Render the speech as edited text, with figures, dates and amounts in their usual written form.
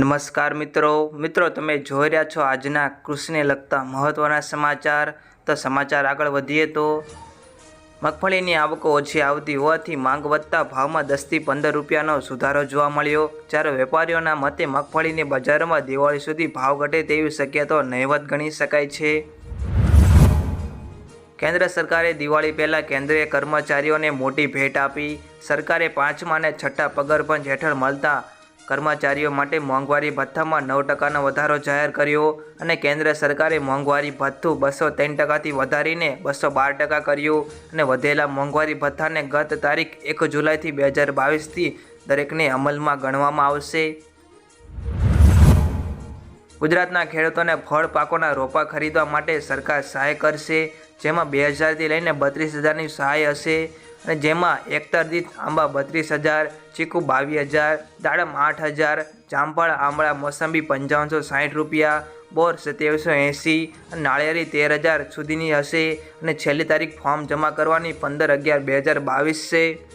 નમસ્કાર મિત્રો તમે જોઈ રહ્યા છો આજના કૃષિને લગતા મહત્વના સમાચાર। તો સમાચાર આગળ વધીએ તો મગફળીની આવકો ઓછી આવતી હોવાથી માંગ વધતા ભાવમાં 10 થી 15 રૂપિયાનો સુધારો જોવા મળ્યો। જ્યારે વેપારીઓના મતે મગફળીની બજારમાં દિવાળી સુધી ભાવ ઘટે તેવી શક્યતાઓ નહીવત ગણી શકાય છે। કેન્દ્ર સરકારે દિવાળી પહેલા કેન્દ્રીય કર્મચારીઓને મોટી ભેટ આપી। સરકારે 5મા અને 6ઠા પગારપંચ હેઠળ મળતા કર્મચારીઓ માટે મોંઘવારી ભથ્થામાં 9% વધારો જાહેર કર્યો અને કેન્દ્ર સરકારે મોંઘવારી ભથ્થું 203%થી વધારીને 212% કર્યું અને વધેલા મોંઘવારી ભથ્થાને ગત તારીખ 1 જુલાઈથી 2022થી દરેકને અમલમાં ગણવામાં આવશે। ગુજરાતના ખેડૂતોને ફળ પાકોના રોપા ખરીદવા માટે સરકાર સહાય કરશે, જેમાં 2000થી લઈને 32000ની સહાય હશે અને જેમાં હેક્ટર દીઠ આંબા 32000, ચીકુ 22000, દાડમ 8000, જામફળ, આમળા, મોસંબી 5560 રૂપિયા, બોર 2780 અને નાળિયેરી 13000 સુધીની હશે અને છેલ્લી તારીખ ફોર્મ જમા કરવાની 15/11/2022 છે।